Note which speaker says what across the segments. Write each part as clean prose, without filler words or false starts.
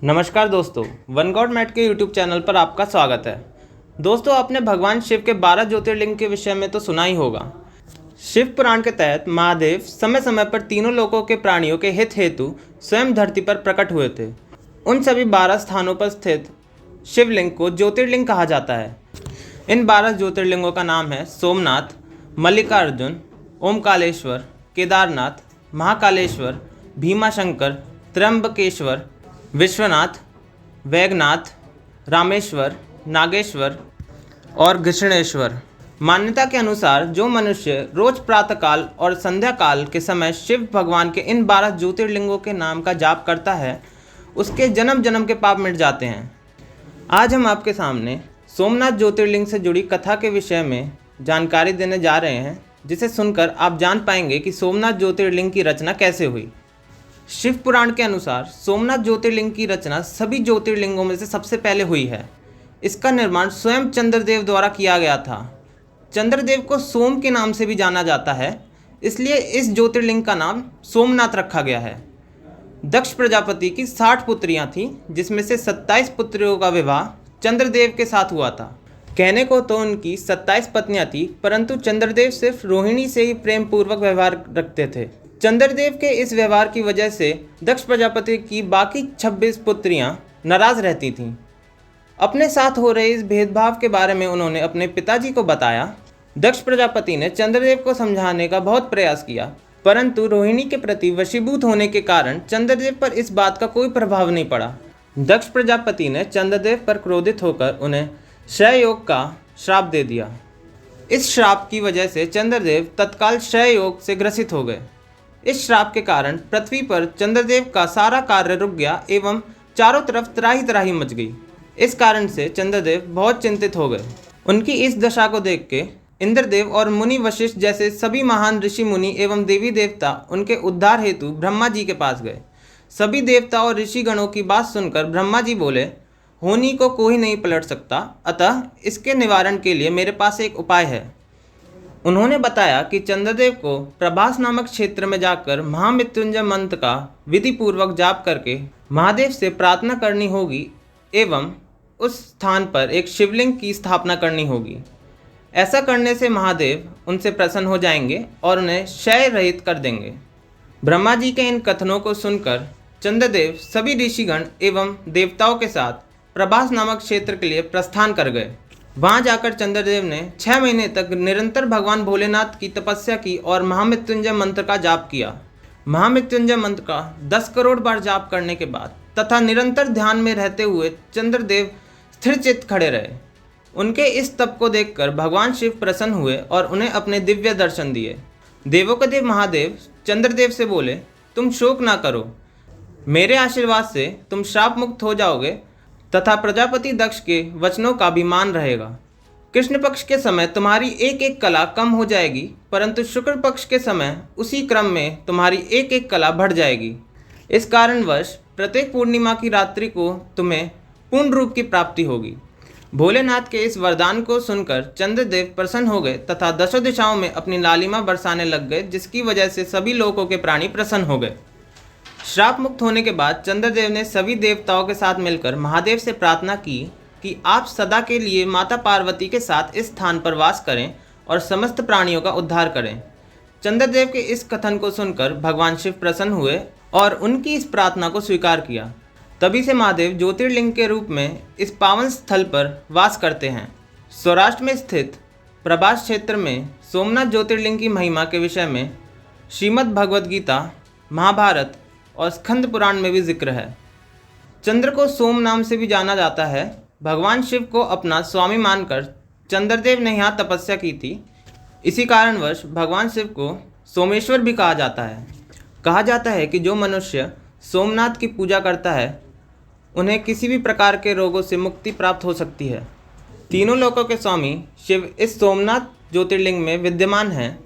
Speaker 1: नमस्कार दोस्तों, one God mat के यूट्यूब चैनल पर आपका स्वागत है। दोस्तों, आपने भगवान शिव के 12 ज्योतिर्लिंग के विषय में तो सुना ही होगा। शिव पुराण के तहत महादेव समय समय पर तीनों लोकों के प्राणियों के हित हेतु स्वयं धरती पर प्रकट हुए थे। उन सभी 12 स्थानों पर स्थित शिवलिंग को ज्योतिर्लिंग कहा जाता है। इन 12 ज्योतिर्लिंगों का नाम है सोमनाथ, मल्लिकार्जुन, ओमकालेश्वर, केदारनाथ, महाकालेश्वर, भीमाशंकर, त्र्यंबकेश्वर, विश्वनाथ, वैद्यनाथ, रामेश्वर, नागेश्वर और घृष्णेश्वर। मान्यता के अनुसार जो मनुष्य रोज प्रातःकाल और संध्या काल के समय शिव भगवान के इन 12 ज्योतिर्लिंगों के नाम का जाप करता है, उसके जन्म जन्म के पाप मिट जाते हैं। आज हम आपके सामने सोमनाथ ज्योतिर्लिंग से जुड़ी कथा के विषय में जानकारी देने जा रहे हैं, जिसे सुनकर आप जान पाएंगे कि सोमनाथ ज्योतिर्लिंग की रचना कैसे हुई। शिव पुराण के अनुसार सोमनाथ ज्योतिर्लिंग की रचना सभी ज्योतिर्लिंगों में से सबसे पहले हुई है। इसका निर्माण स्वयं चंद्रदेव द्वारा किया गया था। चंद्रदेव को सोम के नाम से भी जाना जाता है, इसलिए इस ज्योतिर्लिंग का नाम सोमनाथ रखा गया है। दक्ष प्रजापति की 60 पुत्रियां थीं, जिसमें से 27 पुत्रियों का विवाह चंद्रदेव के साथ हुआ था। कहने को तो उनकी 27 पत्नियां थीं, परंतु चंद्रदेव सिर्फ रोहिणी से ही प्रेम पूर्वक व्यवहार रखते थे। चंद्रदेव के इस व्यवहार की वजह से दक्ष प्रजापति की बाकी 26 पुत्रियां नाराज रहती थीं। अपने साथ हो रहे इस भेदभाव के बारे में उन्होंने अपने पिताजी को बताया। दक्ष प्रजापति ने चंद्रदेव को समझाने का बहुत प्रयास किया, परंतु रोहिणी के प्रति वशीभूत होने के कारण चंद्रदेव पर इस बात का कोई प्रभाव नहीं पड़ा। दक्ष प्रजापति ने चंद्रदेव पर क्रोधित होकर उन्हें क्षय योग का श्राप दे दिया। इस श्राप की वजह से चंद्रदेव तत्काल क्षय योग से ग्रसित हो गए। इस श्राप के कारण पृथ्वी पर चंद्रदेव का सारा कार्य रुक गया एवं चारों तरफ त्राही त्राही मच गई। इस कारण से चंद्रदेव बहुत चिंतित हो गए। उनकी इस दशा को देख के इंद्रदेव और मुनि वशिष्ठ जैसे सभी महान ऋषि मुनि एवं देवी देवता उनके उद्धार हेतु ब्रह्मा जी के पास गए। सभी देवता और ऋषि गणों की बात सुनकर ब्रह्मा जी बोले, होनी को कोई नहीं पलट सकता, अतः इसके निवारण के लिए मेरे पास एक उपाय है। उन्होंने बताया कि चंद्रदेव को प्रभास नामक क्षेत्र में जाकर महामृत्युंजय मंत्र का विधि पूर्वक जाप करके महादेव से प्रार्थना करनी होगी एवं उस स्थान पर एक शिवलिंग की स्थापना करनी होगी। ऐसा करने से महादेव उनसे प्रसन्न हो जाएंगे और उन्हें क्षय रहित कर देंगे। ब्रह्मा जी के इन कथनों को सुनकर चंद्रदेव सभी ऋषिगण एवं देवताओं के साथ प्रभास नामक क्षेत्र के लिए प्रस्थान कर गए। वहां जाकर चंद्रदेव ने 6 महीने तक निरंतर भगवान भोलेनाथ की तपस्या की और महामृत्युंजय मंत्र का जाप किया। महामृत्युंजय मंत्र का 10 करोड़ बार जाप करने के बाद तथा निरंतर ध्यान में रहते हुए चंद्रदेव स्थिरचित्त खड़े रहे। उनके इस तप को देखकर भगवान शिव प्रसन्न हुए और उन्हें अपने दिव्य दर्शन दिए। देवों के देव महादेव चंद्रदेव से बोले, तुम शोक ना करो, मेरे आशीर्वाद से तुम श्राप मुक्त हो जाओगे तथा प्रजापति दक्ष के वचनों का भी मान रहेगा। कृष्ण पक्ष के समय तुम्हारी एक एक कला कम हो जाएगी, परंतु शुक्ल पक्ष के समय उसी क्रम में तुम्हारी एक एक कला बढ़ जाएगी। इस कारणवश प्रत्येक पूर्णिमा की रात्रि को तुम्हें पूर्ण रूप की प्राप्ति होगी। भोलेनाथ के इस वरदान को सुनकर चंद्रदेव प्रसन्न हो गए तथा दशों दिशाओं में अपनी लालिमा बरसाने लग गए, जिसकी वजह से सभी लोगों के प्राणी प्रसन्न हो गए। श्राप मुक्त होने के बाद चंद्रदेव ने सभी देवताओं के साथ मिलकर महादेव से प्रार्थना की कि आप सदा के लिए माता पार्वती के साथ इस स्थान पर वास करें और समस्त प्राणियों का उद्धार करें। चंद्रदेव के इस कथन को सुनकर भगवान शिव प्रसन्न हुए और उनकी इस प्रार्थना को स्वीकार किया। तभी से महादेव ज्योतिर्लिंग के रूप में इस पावन स्थल पर वास करते हैं। सौराष्ट्र में स्थित प्रभास क्षेत्र में सोमनाथ ज्योतिर्लिंग की महिमा के विषय में श्रीमद् भगवद गीता, महाभारत और स्कंद पुराण में भी जिक्र है। चंद्र को सोम नाम से भी जाना जाता है। भगवान शिव को अपना स्वामी मानकर चंद्रदेव ने यहाँ तपस्या की थी। इसी कारणवश भगवान शिव को सोमेश्वर भी कहा जाता है। कहा जाता है कि जो मनुष्य सोमनाथ की पूजा करता है, उन्हें किसी भी प्रकार के रोगों से मुक्ति प्राप्त हो सकती है। तीनों लोकों के स्वामी शिव इस सोमनाथ ज्योतिर्लिंग में विद्यमान हैं,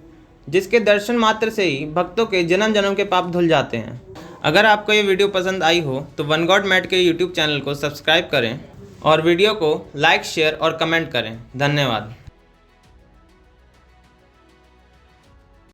Speaker 1: जिसके दर्शन मात्र से ही भक्तों के जन्म जन्म के पाप धुल जाते हैं। अगर आपको ये वीडियो पसंद आई हो तो वन गॉड मैट के यूट्यूब चैनल को सब्सक्राइब करें और वीडियो को लाइक, शेयर और कमेंट करें। धन्यवाद।